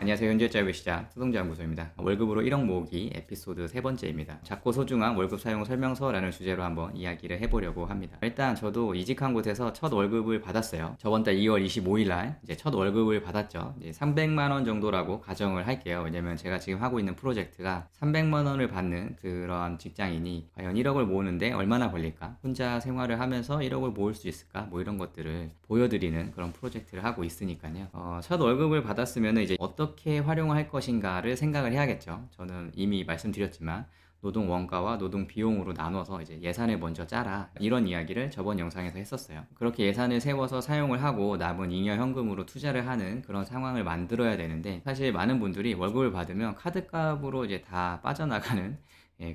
안녕하세요. 현재짜리 시작 수동자연구소입니다. 월급으로 1억 모으기 에피소드 세 번째입니다. 작고 소중한 월급 사용 설명서라는 주제로 한번 이야기를 해보려고 합니다. 일단 저도 이직한 곳에서 첫 월급을 받았어요. 저번 달 2월 25일 날 이제 첫 월급을 받았죠. 이제 300만 원 정도라고 가정을 할게요. 왜냐면 제가 지금 하고 있는 프로젝트가 300만 원을 받는 그런 직장인이 과연 1억을 모으는데 얼마나 걸릴까? 혼자 생활을 하면서 1억을 모을 수 있을까? 뭐 이런 것들을 보여드리는 그런 프로젝트를 하고 있으니까요. 첫 월급을 받았으면 이제 어떻게 활용할 것인가를 생각을 해야겠죠. 저는 이미 말씀드렸지만 노동 원가와 노동 비용으로 나눠서 이제 예산을 먼저 짜라, 이런 이야기를 저번 영상에서 했었어요. 그렇게 예산을 세워서 사용을 하고 남은 잉여 현금으로 투자를 하는 그런 상황을 만들어야 되는데, 사실 많은 분들이 월급을 받으면 카드값으로 이제 다 빠져나가는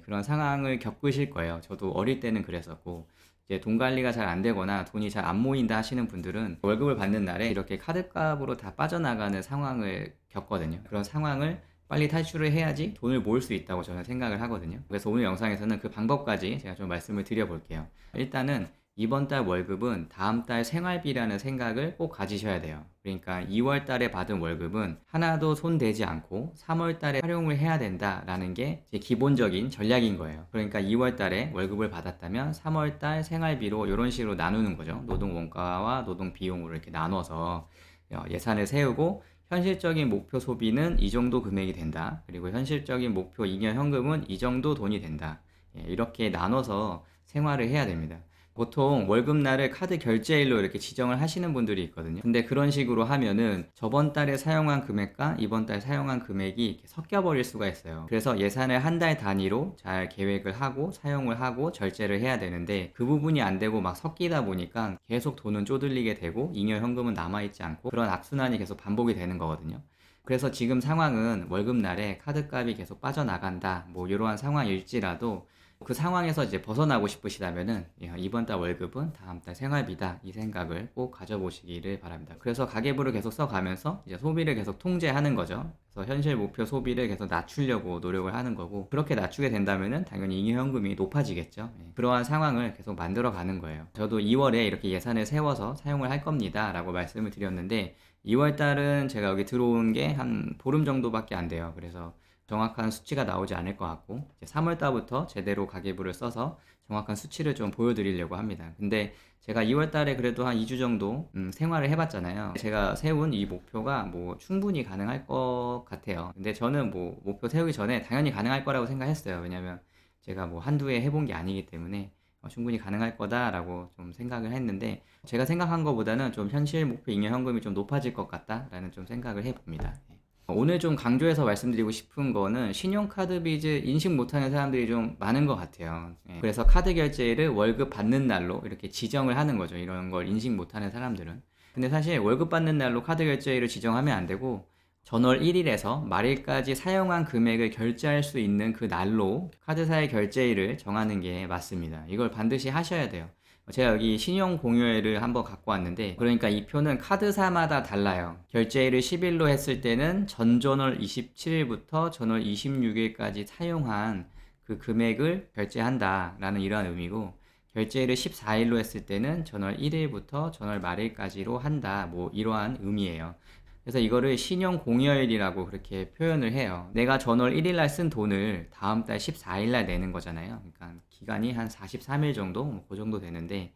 그런 상황을 겪으실 거예요. 저도 어릴 때는 그랬었고, 이제 돈 관리가 잘 안 되거나 돈이 잘 안 모인다 하시는 분들은 월급을 받는 날에 이렇게 카드값으로 다 빠져나가는 상황을 겪거든요. 그런 상황을 빨리 탈출을 해야지 돈을 모을 수 있다고 저는 생각을 하거든요. 그래서 오늘 영상에서는 그 방법까지 제가 좀 말씀을 드려볼게요. 일단은 이번 달 월급은 다음 달 생활비라는 생각을 꼭 가지셔야 돼요. 그러니까 2월 달에 받은 월급은 하나도 손대지 않고 3월 달에 활용을 해야 된다라는 게 제 기본적인 전략인 거예요. 그러니까 2월 달에 월급을 받았다면 3월 달 생활비로 이런 식으로 나누는 거죠. 노동 원가와 노동 비용으로 이렇게 나눠서 예산을 세우고, 현실적인 목표 소비는 이 정도 금액이 된다. 그리고 현실적인 목표 잉여 현금은 이 정도 돈이 된다. 이렇게 나눠서 생활을 해야 됩니다. 보통 월급날을 카드 결제일로 이렇게 지정을 하시는 분들이 있거든요. 근데 그런 식으로 하면은 저번 달에 사용한 금액과 이번 달 사용한 금액이 이렇게 섞여 버릴 수가 있어요. 그래서 예산을 한 달 단위로 잘 계획을 하고 사용을 하고 절제를 해야 되는데, 그 부분이 안 되고 막 섞이다 보니까 계속 돈은 쪼들리게 되고 잉여 현금은 남아있지 않고, 그런 악순환이 계속 반복이 되는 거거든요. 그래서 지금 상황은 월급날에 카드값이 계속 빠져나간다, 뭐 이러한 상황일지라도 그 상황에서 이제 벗어나고 싶으시다면은 이번 달 월급은 다음 달 생활비다, 이 생각을 꼭 가져보시기를 바랍니다. 그래서 가계부를 계속 써가면서 이제 소비를 계속 통제하는 거죠. 그래서 현실 목표 소비를 계속 낮추려고 노력을 하는 거고, 그렇게 낮추게 된다면은 당연히 잉여현금이 높아지겠죠. 그러한 상황을 계속 만들어 가는 거예요. 저도 2월에 이렇게 예산을 세워서 사용을 할 겁니다 라고 말씀을 드렸는데, 2월 달은 제가 여기 들어온 게 한 보름 정도밖에 안 돼요. 그래서 정확한 수치가 나오지 않을 것 같고, 이제 3월 달부터 제대로 가계부를 써서 정확한 수치를 좀 보여드리려고 합니다. 근데 제가 2월 달에 그래도 한 2주 정도 생활을 해봤잖아요. 제가 세운 이 목표가 뭐 충분히 가능할 것 같아요. 근데 저는 뭐 목표 세우기 전에 당연히 가능할 거라고 생각했어요. 왜냐면 제가 뭐 한두 해 해본 게 아니기 때문에 충분히 가능할 거다라고 좀 생각을 했는데, 제가 생각한 것보다는 좀 현실 목표 잉여 현금이 좀 높아질 것 같다라는 좀 생각을 해봅니다. 오늘 좀 강조해서 말씀드리고 싶은 거는 신용카드 빚을 인식 못하는 사람들이 좀 많은 것 같아요. 그래서 카드 결제를 월급 받는 날로 이렇게 지정을 하는 거죠. 이런 걸 인식 못하는 사람들은. 근데 사실 월급 받는 날로 카드 결제일을 지정하면 안 되고, 전월 1일에서 말일까지 사용한 금액을 결제할 수 있는 그 날로 카드사의 결제일을 정하는 게 맞습니다. 이걸 반드시 하셔야 돼요. 제가 여기 신용 공여일을 한번 갖고 왔는데, 그러니까 이 표는 카드사마다 달라요. 결제일을 10일로 했을 때는 전전월 27일부터 전월 26일까지 사용한 그 금액을 결제한다 라는 이러한 의미고, 결제일을 14일로 했을 때는 전월 1일부터 전월 말일까지로 한다, 뭐 이러한 의미예요. 그래서 이거를 신용 공여일이라고 그렇게 표현을 해요. 내가 전월 1일 날 쓴 돈을 다음 달 14일 날 내는 거잖아요. 그러니까 기간이 한 43일 정도, 뭐 그 정도 되는데,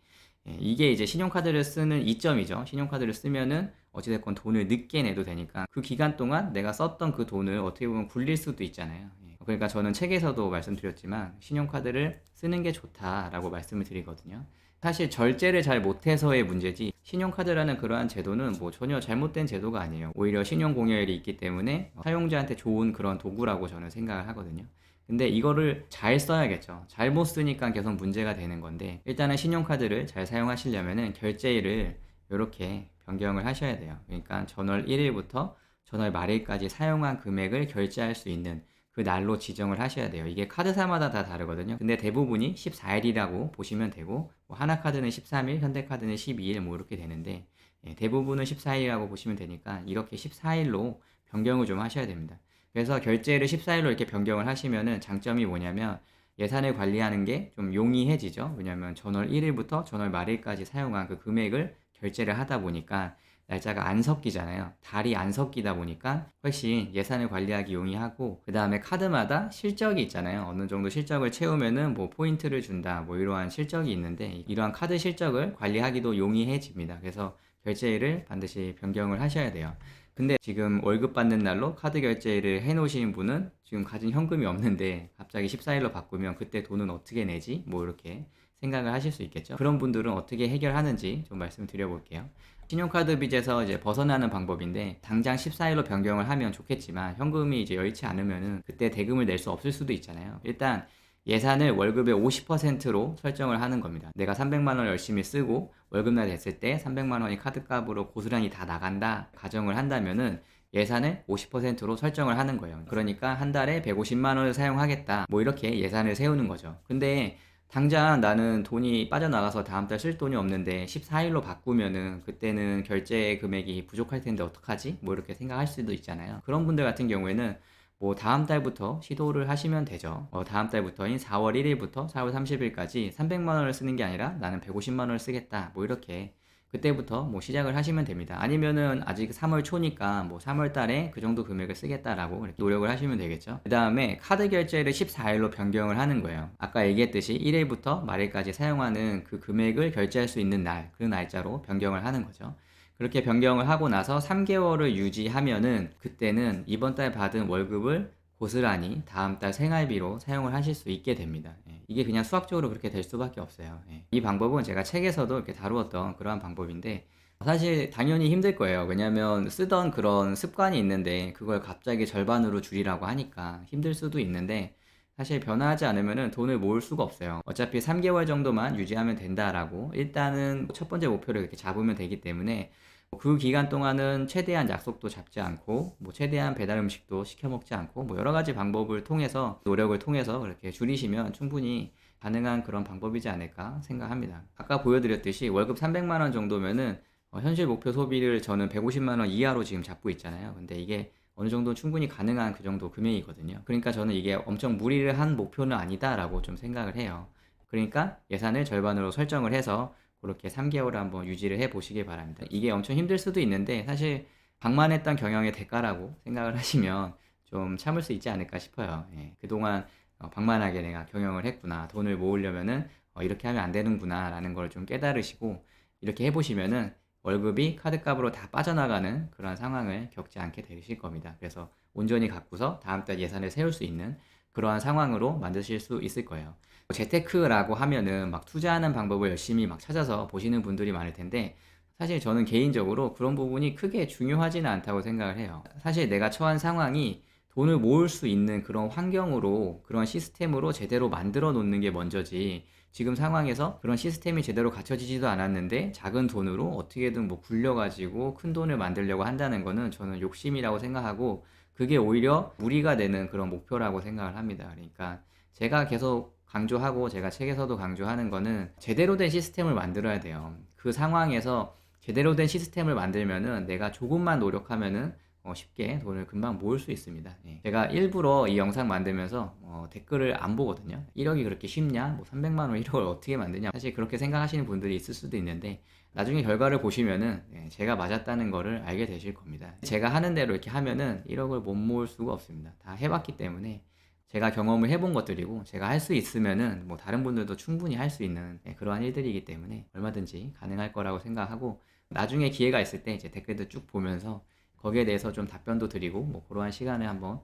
이게 이제 신용카드를 쓰는 이점이죠. 신용카드를 쓰면은 어찌됐건 돈을 늦게 내도 되니까 그 기간 동안 내가 썼던 그 돈을 어떻게 보면 굴릴 수도 있잖아요. 그러니까 저는 책에서도 말씀드렸지만 신용카드를 쓰는 게 좋다라고 말씀을 드리거든요. 사실 절제를 잘 못해서의 문제지, 신용카드라는 그러한 제도는 뭐 전혀 잘못된 제도가 아니에요. 오히려 신용공여일이 있기 때문에 사용자한테 좋은 그런 도구라고 저는 생각을 하거든요. 근데 이거를 잘 써야겠죠. 잘못 쓰니까 계속 문제가 되는 건데, 일단은 신용카드를 잘 사용하시려면은 결제일을 이렇게 변경을 하셔야 돼요. 그러니까 전월 1일부터 전월 말일까지 사용한 금액을 결제할 수 있는 그 날로 지정을 하셔야 돼요. 이게 카드사마다 다 다르거든요. 근데 대부분이 14일이라고 보시면 되고, 뭐 하나카드는 13일, 현대카드는 12일, 뭐 이렇게 되는데, 대부분은 14일이라고 보시면 되니까 이렇게 14일로 변경을 좀 하셔야 됩니다. 그래서 결제일을 14일로 이렇게 변경을 하시면은 장점이 뭐냐면, 예산을 관리하는 게 좀 용이해지죠. 왜냐면 전월 1일부터 전월 말일까지 사용한 그 금액을 결제를 하다 보니까 날짜가 안 섞이잖아요. 달이 안 섞이다 보니까 훨씬 예산을 관리하기 용이하고, 그 다음에 카드마다 실적이 있잖아요. 어느 정도 실적을 채우면은 뭐 포인트를 준다, 뭐 이러한 실적이 있는데, 이러한 카드 실적을 관리하기도 용이해집니다. 그래서 결제일을 반드시 변경을 하셔야 돼요. 근데 지금 월급 받는 날로 카드 결제를 해 놓으시는 분은 지금 가진 현금이 없는데 갑자기 14일로 바꾸면 그때 돈은 어떻게 내지? 뭐 이렇게 생각을 하실 수 있겠죠. 그런 분들은 어떻게 해결하는지 좀 말씀드려 볼게요. 신용카드 빚에서 이제 벗어나는 방법인데, 당장 14일로 변경을 하면 좋겠지만 현금이 이제 여의치 않으면은 그때 대금을 낼 수 없을 수도 있잖아요. 일단 예산을 월급의 50%로 설정을 하는 겁니다. 내가 300만 원 열심히 쓰고 월급날 됐을 때 300만 원이 카드값으로 고스란히 다 나간다 가정을 한다면은 예산을 50%로 설정을 하는 거예요. 그러니까 한 달에 150만 원을 사용하겠다, 뭐 이렇게 예산을 세우는 거죠. 근데 당장 나는 돈이 빠져나가서 다음 달 쓸 돈이 없는데 14일로 바꾸면은 그때는 결제 금액이 부족할 텐데 어떡하지? 뭐 이렇게 생각할 수도 있잖아요. 그런 분들 같은 경우에는 뭐 다음 달부터 시도를 하시면 되죠. 다음 달부터인 4월 1일부터 4월 30일까지 300만 원을 쓰는 게 아니라 나는 150만 원을 쓰겠다, 뭐 이렇게 그때부터 뭐 시작을 하시면 됩니다. 아니면은 아직 3월 초니까 뭐 3월 달에 그 정도 금액을 쓰겠다라고 이렇게 노력을 하시면 되겠죠. 그 다음에 카드 결제를 14일로 변경을 하는 거예요. 아까 얘기했듯이 1일부터 말일까지 사용하는 그 금액을 결제할 수 있는 날, 그 날짜로 변경을 하는 거죠. 그렇게 변경을 하고 나서 3개월을 유지하면은 그때는 이번 달 받은 월급을 고스란히 다음 달 생활비로 사용을 하실 수 있게 됩니다. 예. 이게 그냥 수학적으로 그렇게 될 수밖에 없어요. 예. 이 방법은 제가 책에서도 이렇게 다루었던 그러한 방법인데, 사실 당연히 힘들 거예요. 왜냐면 쓰던 그런 습관이 있는데 그걸 갑자기 절반으로 줄이라고 하니까 힘들 수도 있는데, 사실 변화하지 않으면은 돈을 모을 수가 없어요. 어차피 3개월 정도만 유지하면 된다라고 일단은 첫 번째 목표를 이렇게 잡으면 되기 때문에, 그 기간 동안은 최대한 약속도 잡지 않고 뭐 최대한 배달 음식도 시켜 먹지 않고 뭐 여러 가지 방법을 통해서, 노력을 통해서 그렇게 줄이시면 충분히 가능한 그런 방법이지 않을까 생각합니다. 아까 보여드렸듯이 월급 300만 원 정도면은 현실 목표 소비를 저는 150만 원 이하로 지금 잡고 있잖아요. 근데 이게 어느 정도 충분히 가능한 그 정도 금액이거든요. 그러니까 저는 이게 엄청 무리를 한 목표는 아니다라고 좀 생각을 해요. 그러니까 예산을 절반으로 설정을 해서 그렇게 3개월을 한번 유지를 해 보시길 바랍니다. 이게 엄청 힘들 수도 있는데 사실 방만했던 경영의 대가라고 생각을 하시면 좀 참을 수 있지 않을까 싶어요. 예. 그동안 방만하게 내가 경영을 했구나, 돈을 모으려면은 이렇게 하면 안 되는구나 라는 걸 좀 깨달으시고 이렇게 해보시면은 월급이 카드값으로 다 빠져나가는 그런 상황을 겪지 않게 되실 겁니다. 그래서 온전히 갖고서 다음 달 예산을 세울 수 있는 그러한 상황으로 만드실 수 있을 거예요. 재테크라고 하면은 막 투자하는 방법을 열심히 막 찾아서 보시는 분들이 많을 텐데, 사실 저는 개인적으로 그런 부분이 크게 중요하지는 않다고 생각을 해요. 사실 내가 처한 상황이 돈을 모을 수 있는 그런 환경으로, 그런 시스템으로 제대로 만들어 놓는 게 먼저지, 지금 상황에서 그런 시스템이 제대로 갖춰지지도 않았는데 작은 돈으로 어떻게든 뭐 굴려가지고 큰 돈을 만들려고 한다는 거는 저는 욕심이라고 생각하고, 그게 오히려 무리가 되는 그런 목표라고 생각을 합니다. 그러니까 제가 계속 강조하고 제가 책에서도 강조하는 거는 제대로 된 시스템을 만들어야 돼요. 그 상황에서 제대로 된 시스템을 만들면은 내가 조금만 노력하면은 쉽게 돈을 금방 모을 수 있습니다. 예. 제가 일부러 이 영상 만들면서 댓글을 안 보거든요. 1억이 그렇게 쉽냐? 뭐 300만 원 1억을 어떻게 만드냐? 사실 그렇게 생각하시는 분들이 있을 수도 있는데, 나중에 결과를 보시면은 제가 맞았다는 거를 알게 되실 겁니다. 제가 하는 대로 이렇게 하면은 1억을 못 모을 수가 없습니다. 다 해봤기 때문에 제가 경험을 해본 것들이고, 제가 할 수 있으면은 뭐 다른 분들도 충분히 할 수 있는 그러한 일들이기 때문에 얼마든지 가능할 거라고 생각하고, 나중에 기회가 있을 때 이제 댓글들 쭉 보면서 거기에 대해서 좀 답변도 드리고 뭐 그러한 시간을 한번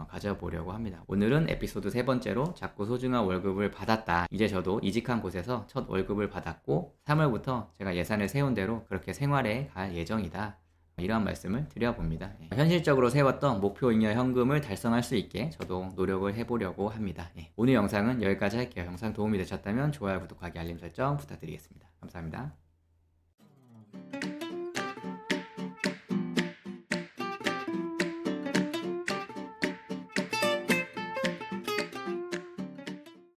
가져보려고 합니다. 오늘은 에피소드 세 번째로 작고 소중한 월급을 받았다. 이제 저도 이직한 곳에서 첫 월급을 받았고 3월부터 제가 예산을 세운 대로 그렇게 생활해 갈 예정이다. 이러한 말씀을 드려봅니다. 현실적으로 세웠던 목표 잉여 현금을 달성할 수 있게 저도 노력을 해보려고 합니다. 오늘 영상은 여기까지 할게요. 영상 도움이 되셨다면 좋아요, 구독하기, 알림 설정 부탁드리겠습니다. 감사합니다.